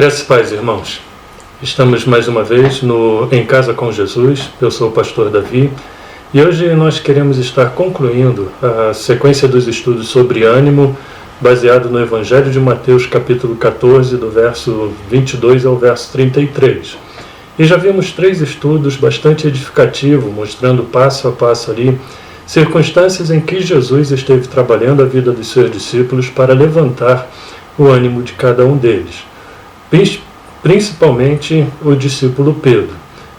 Graças e paz, irmãos. Estamos mais uma vez no Em Casa com Jesus. Eu sou o pastor Davi e hoje nós queremos estar concluindo a sequência dos estudos sobre ânimo, baseado no Evangelho de Mateus, capítulo 14, do verso 22 ao verso 33. E já vimos 3 estudos bastante edificativos, mostrando passo a passo ali circunstâncias em que Jesus esteve trabalhando a vida dos seus discípulos para levantar o ânimo de cada um deles, principalmente o discípulo Pedro.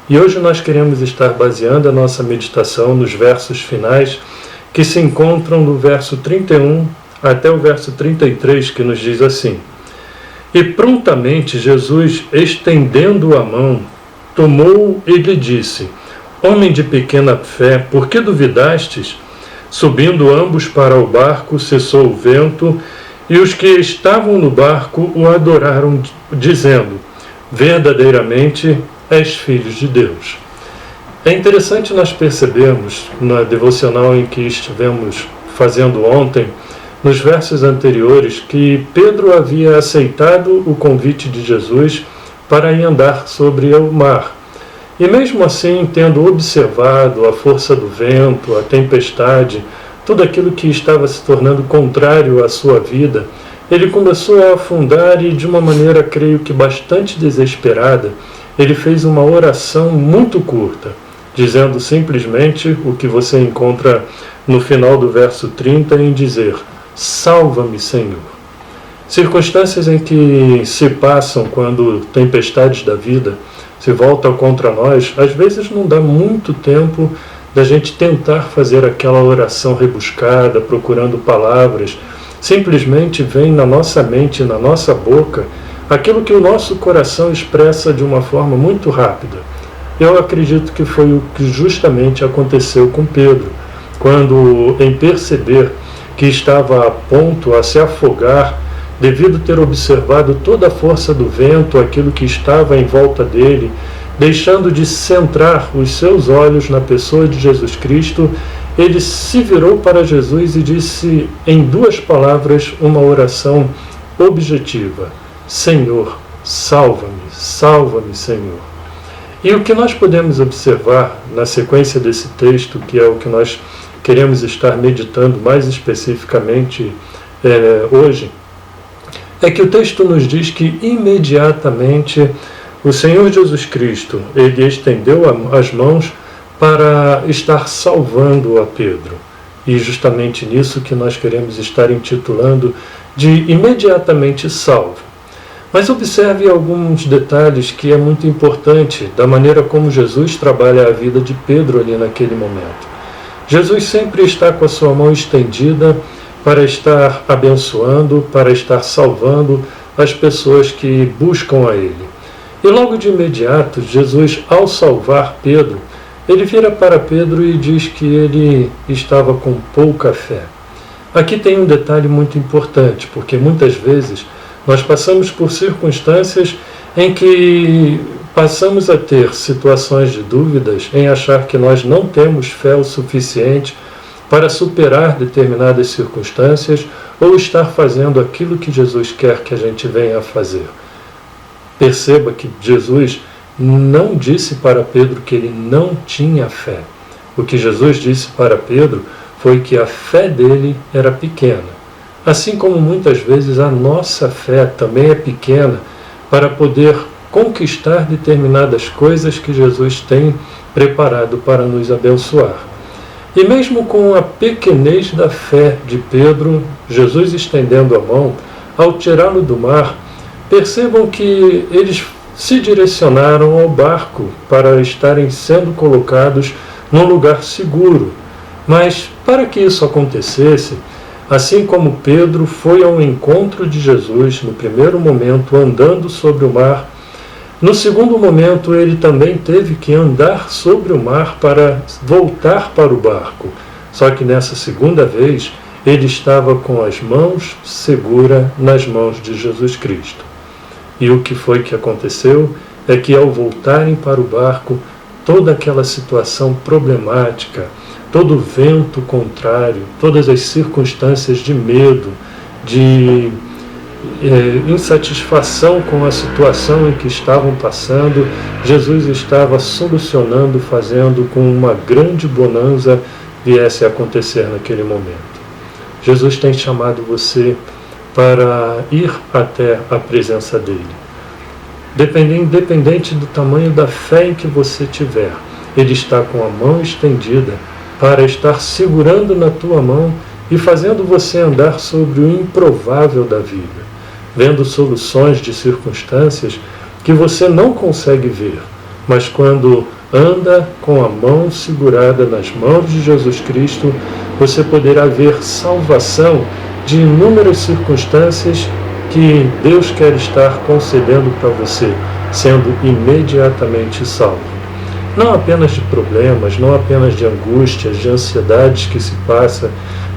E hoje nós queremos estar baseando a nossa meditação nos versos finais, que se encontram do verso 31 até o verso 33, que nos diz assim: E prontamente Jesus, estendendo a mão, tomou-o e lhe disse: Homem de pequena fé, por que duvidastes? Subindo ambos para o barco, cessou o vento, e os que estavam no barco o adoraram, dizendo: Verdadeiramente és filho de Deus. É interessante nós percebermos na devocional em que estivemos fazendo ontem, nos versos anteriores, que Pedro havia aceitado o convite de Jesus para ir andar sobre o mar. E mesmo assim, tendo observado a força do vento, a tempestade, tudo aquilo que estava se tornando contrário à sua vida, ele começou a afundar e, de uma maneira, creio que bastante desesperada, ele fez uma oração muito curta, dizendo simplesmente o que você encontra no final do verso 30, em dizer: Salva-me, Senhor. Circunstâncias em que se passam quando tempestades da vida se voltam contra nós, às vezes não dá muito tempo da gente tentar fazer aquela oração rebuscada, procurando palavras. Simplesmente vem na nossa mente, na nossa boca, aquilo que o nosso coração expressa de uma forma muito rápida. Eu acredito que foi o que justamente aconteceu com Pedro, quando, em perceber que estava a ponto a se afogar, devido a ter observado toda a força do vento, aquilo que estava em volta dele, deixando de centrar os seus olhos na pessoa de Jesus Cristo, ele se virou para Jesus e disse em 2 palavras uma oração objetiva: Senhor, salva-me, salva-me, Senhor. E o que nós podemos observar na sequência desse texto, que é o que nós queremos estar meditando mais especificamente hoje, é que o texto nos diz que imediatamente o Senhor Jesus Cristo, ele estendeu as mãos para estar salvando a Pedro. E justamente nisso que nós queremos estar intitulando de imediatamente salvo. Mas observe alguns detalhes que é muito importante da maneira como Jesus trabalha a vida de Pedro ali naquele momento. Jesus sempre está com a sua mão estendida para estar abençoando, para estar salvando as pessoas que buscam a Ele. E logo de imediato, Jesus, ao salvar Pedro, ele vira para Pedro e diz que ele estava com pouca fé. Aqui tem um detalhe muito importante, porque muitas vezes nós passamos por circunstâncias em que passamos a ter situações de dúvidas, em achar que nós não temos fé o suficiente para superar determinadas circunstâncias ou estar fazendo aquilo que Jesus quer que a gente venha a fazer. Perceba que Jesus não disse para Pedro que ele não tinha fé. O que Jesus disse para Pedro foi que a fé dele era pequena. Assim como muitas vezes a nossa fé também é pequena para poder conquistar determinadas coisas que Jesus tem preparado para nos abençoar. E mesmo com a pequenez da fé de Pedro, Jesus estendendo a mão, ao tirá-lo do mar, percebam que eles se direcionaram ao barco para estarem sendo colocados num lugar seguro. Mas para que isso acontecesse, assim como Pedro foi ao encontro de Jesus no primeiro momento andando sobre o mar, no segundo momento ele também teve que andar sobre o mar para voltar para o barco. Só que nessa segunda vez ele estava com as mãos seguras nas mãos de Jesus Cristo. E o que foi que aconteceu é que ao voltarem para o barco, toda aquela situação problemática, todo o vento contrário, todas as circunstâncias de medo, de insatisfação com a situação em que estavam passando, Jesus estava solucionando, fazendo com uma grande bonança viesse a acontecer naquele momento. Jesus tem chamado você para ir até a presença dele. Independente do tamanho da fé em que você tiver, ele está com a mão estendida para estar segurando na tua mão e fazendo você andar sobre o improvável da vida, vendo soluções de circunstâncias que você não consegue ver, mas quando anda com a mão segurada nas mãos de Jesus Cristo, você poderá ver salvação de inúmeras circunstâncias que Deus quer estar concedendo para você, sendo imediatamente salvo. Não apenas de problemas, não apenas de angústias, de ansiedades que se passa,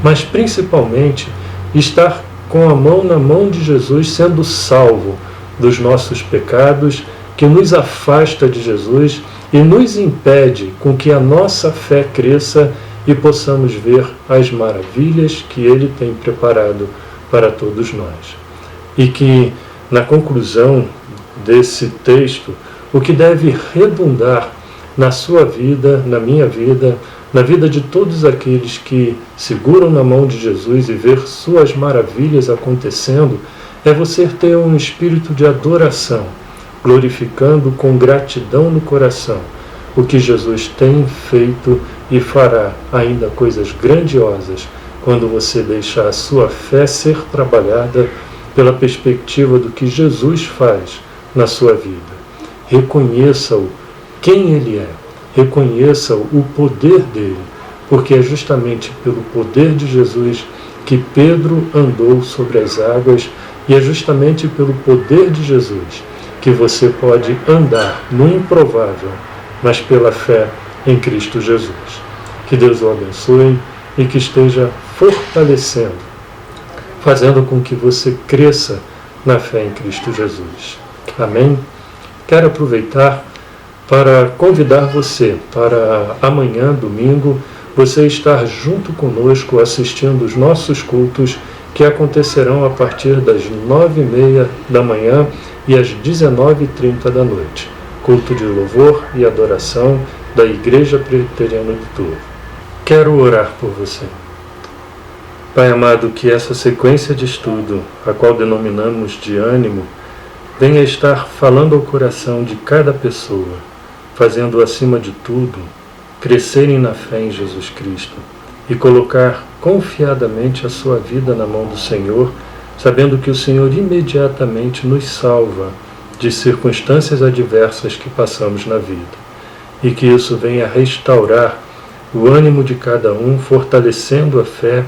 mas principalmente estar com a mão na mão de Jesus, sendo salvo dos nossos pecados, que nos afasta de Jesus e nos impede com que a nossa fé cresça e possamos ver as maravilhas que Ele tem preparado para todos nós. E que, na conclusão desse texto, o que deve redundar na sua vida, na minha vida, na vida de todos aqueles que seguram na mão de Jesus e ver suas maravilhas acontecendo, é você ter um espírito de adoração, glorificando com gratidão no coração o que Jesus tem feito e fará ainda coisas grandiosas quando você deixar a sua fé ser trabalhada pela perspectiva do que Jesus faz na sua vida. Reconheça-o quem Ele é, reconheça o poder dele, porque é justamente pelo poder de Jesus que Pedro andou sobre as águas e é justamente pelo poder de Jesus que você pode andar no improvável, mas pela fé em Cristo Jesus. Que Deus o abençoe e que esteja fortalecendo, fazendo com que você cresça na fé em Cristo Jesus. Amém? Quero aproveitar para convidar você para amanhã, domingo, você estar junto conosco assistindo os nossos cultos que acontecerão a partir das 9h30 da manhã e às 19h30 da noite. Culto de louvor e adoração da Igreja Presbiteriana do Turvo. Quero orar por você. Pai amado, que essa sequência de estudo, a qual denominamos de ânimo, venha estar falando ao coração de cada pessoa, fazendo acima de tudo crescerem na fé em Jesus Cristo e colocar confiadamente a sua vida na mão do Senhor, sabendo que o Senhor imediatamente nos salva de circunstâncias adversas que passamos na vida, e que isso venha restaurar o ânimo de cada um, fortalecendo a fé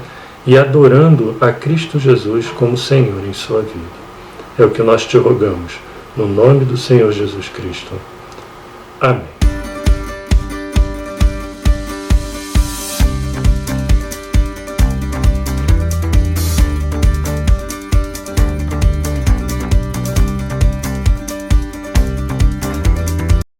e adorando a Cristo Jesus como Senhor em sua vida. É o que nós te rogamos, no nome do Senhor Jesus Cristo. Amém.